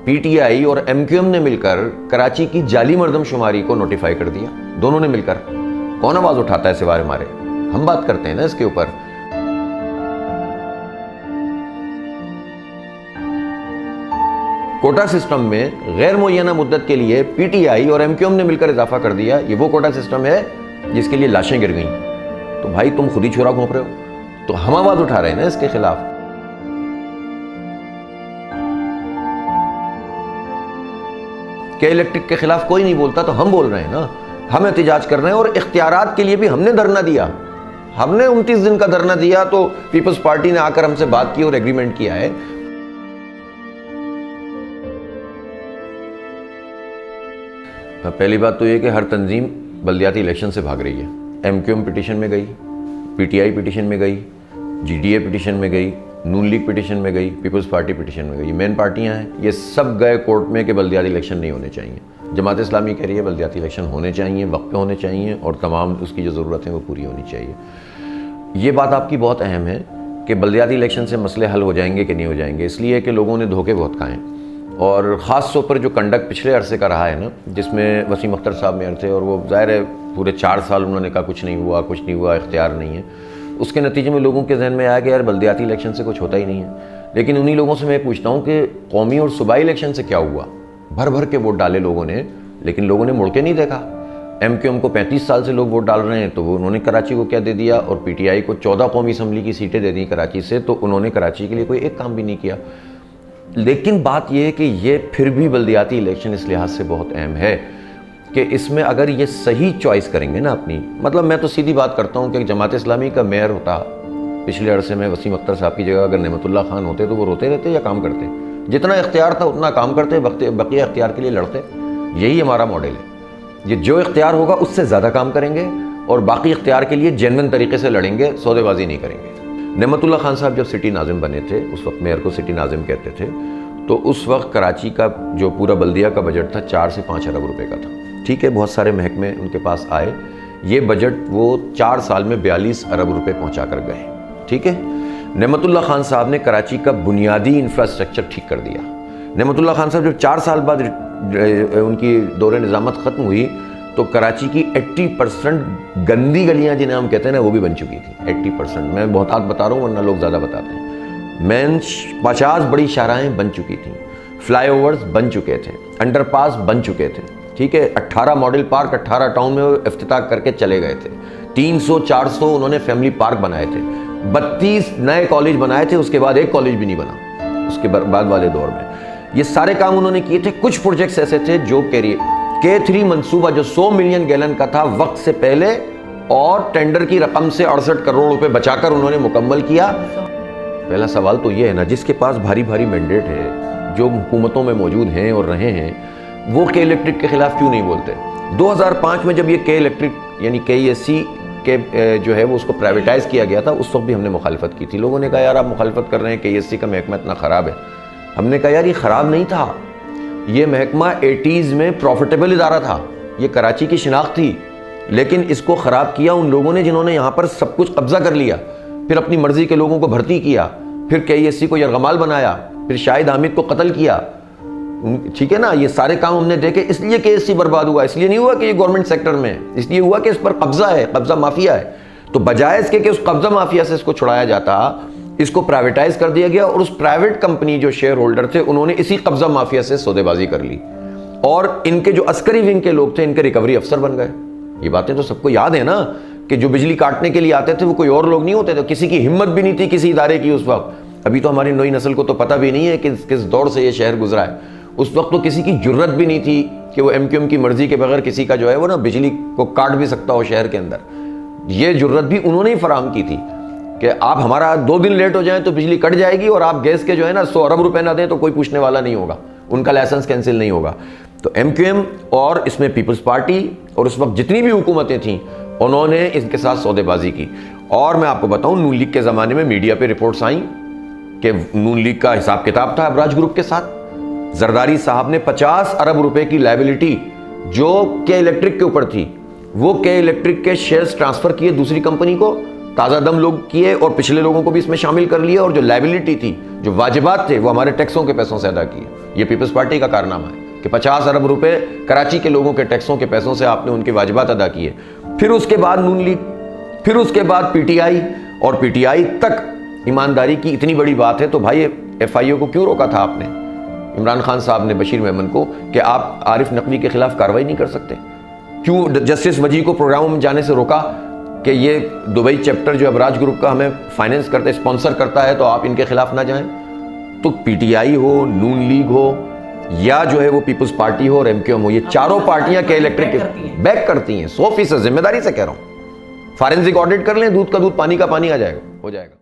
P T I اور M Q M نے مل کر کراچی کی جعلی مردم شماری کو نوٹیفائی کر دیا، دونوں نے مل کر۔ کون آواز اٹھاتا ہے سوائے ہمارے؟ ہم بات کرتے ہیں نا اس کے اوپر۔ کوٹا سسٹم میں غیر معینہ مدت کے لیے پی ٹی آئی اور ایم کیو ایم نے مل کر اضافہ کر دیا۔ یہ وہ کوٹا سسٹم ہے جس کے لیے لاشیں گر گئیں۔ تو بھائی تم خود ہی چھرا گھونپ رہے ہو، تو ہم آواز اٹھا رہے ہیں نا اس کے خلاف۔ کہ الیکٹرک کے خلاف کوئی نہیں بولتا تو ہم بول رہے ہیں نا، ہم احتجاج کر رہے ہیں، اور اختیارات کے لیے بھی ہم نے دھرنا دیا۔ ہم نے 29 دن کا دھرنا دیا تو پیپلز پارٹی نے آ کر ہم سے بات کی اور ایگریمنٹ کیا ہے۔ پہلی بات تو یہ کہ ہر تنظیم بلدیاتی الیکشن سے بھاگ رہی ہے۔ ایم کیو ایم پٹیشن میں گئی، پی ٹی آئی پٹیشن میں گئی، جی ڈی اے پٹیشن میں گئی، نون لیگ پٹیشن میں گئی، پیپلز پارٹی پٹیشن میں گئی۔ یہ مین پارٹیاں ہیں، یہ سب گئے کورٹ میں کہ بلدیاتی الیکشن نہیں ہونے چاہیے۔ جماعت اسلامی کہہ رہی ہے بلدیاتی الیکشن ہونے چاہیے، وقت پہ ہونے چاہیے، اور تمام اس کی جو ضرورت ہیں وہ پوری ہونی چاہیے۔ یہ بات آپ کی بہت اہم ہے کہ بلدیاتی الیکشن سے مسئلے حل ہو جائیں گے کہ نہیں ہو جائیں گے، اس لیے کہ لوگوں نے دھوکے بہت کھائے ہیں، اور خاص طور پر جو کنڈکٹ پچھلے عرصے کا رہا ہے نا، جس میں وسیم اختر صاحب میئر تھے، اور وہ ظاہر ہے پورے 4 سال انہوں نے کہا کچھ نہیں ہوا، اختیار نہیں ہے۔ اس کے نتیجے میں لوگوں کے ذہن میں آیا کہ یار بلدیاتی الیکشن سے کچھ ہوتا ہی نہیں ہے۔ لیکن انہی لوگوں سے میں پوچھتا ہوں کہ قومی اور صوبائی الیکشن سے کیا ہوا؟ بھر بھر کے ووٹ ڈالے لوگوں نے، لیکن لوگوں نے مڑ کے نہیں دیکھا۔ ایم کیو ایم کو 35 سال سے لوگ ووٹ ڈال رہے ہیں، تو وہ انہوں نے کراچی کو کیا دے دیا، اور پی ٹی آئی کو 14 قومی اسمبلی کی سیٹیں دے دیں کراچی سے، تو انہوں نے کراچی کے لیے کوئی ایک کام بھی نہیں کیا۔ لیکن بات یہ ہے کہ یہ پھر بھی بلدیاتی الیکشن اس لحاظ سے بہت اہم ہے کہ اس میں اگر یہ صحیح چوائس کریں گے نا اپنی، مطلب میں تو سیدھی بات کرتا ہوں کہ جماعت اسلامی کا میئر ہوتا پچھلے عرصے میں وسیم اختر صاحب کی جگہ اگر نعمت اللہ خان ہوتے تو وہ روتے رہتے یا کام کرتے؟ جتنا اختیار تھا اتنا کام کرتے، بقیہ اختیار کے لیے لڑتے۔ یہی ہمارا ماڈل ہے، یہ جو اختیار ہوگا اس سے زیادہ کام کریں گے، اور باقی اختیار کے لیے جینوئن طریقے سے لڑیں گے، سودے بازی نہیں کریں گے۔ نعمت اللہ خان صاحب جب سٹی ناظم بنے تھے، اس وقت میئر کو سٹی ناظم کہتے تھے، تو اس وقت کراچی کا جو پورا بلدیہ کا بجٹ تھا 4 سے 5 ارب روپے کا تھا۔ ٹھیک ہے، بہت سارے محکمے ان کے پاس آئے، یہ بجٹ وہ 4 سال میں 42 ارب روپے پہنچا کر گئے۔ ٹھیک ہے، نعمت اللہ خان صاحب نے کراچی کا بنیادی انفراسٹرکچر ٹھیک کر دیا۔ نعمت اللہ خان صاحب جب 4 سال بعد ان کی دور نظامت ختم ہوئی تو کراچی کی 80% گندی گلیاں جنہیں ہم کہتے ہیں نا وہ بھی بن چکی تھی۔ 80%، میں بہتات بتا رہا ہوں ورنہ لوگ زیادہ بتاتے ہیں۔ مین 50 بڑی شاہراہیں بن چکی تھیں، فلائی اوورز بن چکے تھے، انڈر پاس بن چکے تھے۔ ٹھیک ہے، 18 ماڈل پارک 18 ٹاؤن میں افتتاح کر کے چلے گئے تھے۔ 300-400 انہوں نے فیملی پارک بنائے تھے، 32 نئے کالج بنائے تھے، اس کے بعد ایک کالج بھی نہیں بنا اس کے بعد والے دور میں۔ یہ سارے کام انہوں نے کیے تھے۔ کچھ پروجیکٹس ایسے تھے جو K3 منصوبہ جو 100 ملین گیلن کا تھا وقت سے پہلے، اور ٹینڈر کی رقم سے 68 کروڑ روپے بچا کر انہوں نے مکمل کیا۔ پہلا سوال تو یہ ہے نا، جس کے پاس بھاری مینڈیٹ ہے، جو حکومتوں میں موجود ہیں اور رہے ہیں، وہ کے الیکٹرک کے خلاف کیوں نہیں بولتے؟ 2005 میں جب یہ کے الیکٹرک یعنی KESC کے جو ہے وہ اس کو پرائیویٹائز کیا گیا تھا، اس وقت بھی ہم نے مخالفت کی تھی۔ لوگوں نے کہا یار آپ مخالفت کر رہے ہیں، KESC کا محکمہ اتنا خراب ہے۔ ہم نے کہا یار یہ خراب نہیں تھا، یہ محکمہ 80s میں پروفیٹیبل ادارہ تھا، یہ کراچی کی شناخت تھی، لیکن اس کو خراب کیا ان لوگوں نے جنہوں نے یہاں پر سب کچھ قبضہ کر لیا، پھر اپنی مرضی کے لوگوں کو بھرتی کیا، پھر KESC کو یرغمال بنایا، پھر شاہد حامد کو قتل کیا۔ ٹھیک ہے نا، یہ سارے کام ہم نے دیکھے۔ اس لیے KESC برباد ہوا، اس لیے نہیں ہوا کہ یہ گورنمنٹ سیکٹر میں ہے، اس لیے ہوا کہ اس پر قبضہ ہے، قبضہ مافیا ہے۔ تو بجائے اس کے کہ اس قبضہ مافیا سے اس کو چھڑایا جاتا، اس کو پرائیویٹائز کر دیا گیا، اور اس پرائیویٹ کمپنی جو شیئر ہولڈر تھے انہوں نے اسی قبضہ مافیا سے سودے بازی کر لی، اور ان کے جو عسکری ونگ کے لوگ تھے ان کے ریکوری افسر بن گئے۔ یہ باتیں تو سب کو یاد ہے نا کہ جو بجلی کاٹنے کے لیے آتے تھے وہ کوئی اور لوگ نہیں ہوتے تھے، کسی کی ہمت بھی نہیں تھی کسی ادارے کی اس وقت۔ ابھی تو ہماری نئی نسل کو تو پتہ بھی نہیں ہے کہ کس دور سے یہ شہر گزرا ہے۔ اس وقت تو کسی کی جرت بھی نہیں تھی کہ وہ ایم کیو ایم کی مرضی کے بغیر کسی کا جو ہے وہ نا بجلی کو کاٹ بھی سکتا ہو شہر کے اندر۔ یہ جرت بھی انہوں نے ہی فراہم کی تھی کہ آپ ہمارا 2 دن لیٹ ہو جائیں تو بجلی کٹ جائے گی، اور آپ گیس کے جو ہے نا 100 ارب روپے نہ دیں تو کوئی پوچھنے والا نہیں ہوگا، ان کا لائسنس کینسل نہیں ہوگا۔ تو ایم کیو ایم اور اس میں پیپلز پارٹی اور اس وقت جتنی بھی حکومتیں تھیں انہوں نے ان کے ساتھ سودے بازی کی۔ اور میں آپ کو بتاؤں، نون لیگ کے زمانے میں میڈیا پہ رپورٹس آئیں کہ نون لیگ کا حساب کتاب تھا ابراج گروپ کے ساتھ۔ زرداری صاحب نے 50 ارب روپے کی لائبلٹی جو کے الیکٹرک کے اوپر تھی، وہ کے الیکٹرک کے شیئرز ٹرانسفر کیے دوسری کمپنی کو، تازہ دم لوگ کیے اور پچھلے لوگوں کو بھی اس میں شامل کر لیا، اور جو لائبلٹی تھی جو واجبات تھے وہ ہمارے ٹیکسوں کے پیسوں سے ادا کیے. یہ پیپلز پارٹی کا کارنامہ ہے کہ 50 ارب روپے کراچی کے لوگوں کے ٹیکسوں کے پیسوں سے آپ نے ان کے واجبات ادا کیے. پھر اس کے بعد نون لیگ, پھر اس کے بعد پی ٹی آئی, اور پی ٹی آئی تک ایمانداری کی اتنی بڑی بات ہے تو بھائی ایف آئی او کو کیوں روکا تھا آپ نے, عمران خان صاحب نے, بشیر میمن کو, کہ آپ عارف نقوی کے خلاف کارروائی نہیں کر سکتے؟ کیوں جسٹس وجی کو پروگراموں میں جانے سے روکا کہ یہ دبئی چیپٹر جو ابراج گروپ کا ہمیں فائنینس کرتا ہے, اسپانسر کرتا ہے, تو آپ ان کے خلاف نہ جائیں؟ تو P T I who, known league ہو, یا جو ہے وہ پیپلز پارٹی ہو اور ایم کیو ایم ہو, یہ چاروں پارٹیاں کے الیکٹرک بیک کرتی ہیں. 100% ذمہ داری سے کہہ رہا ہوں. فارنسک آڈٹ کر لیں, دودھ کا دودھ پانی کا پانی آ جائے گا, ہو جائے گا.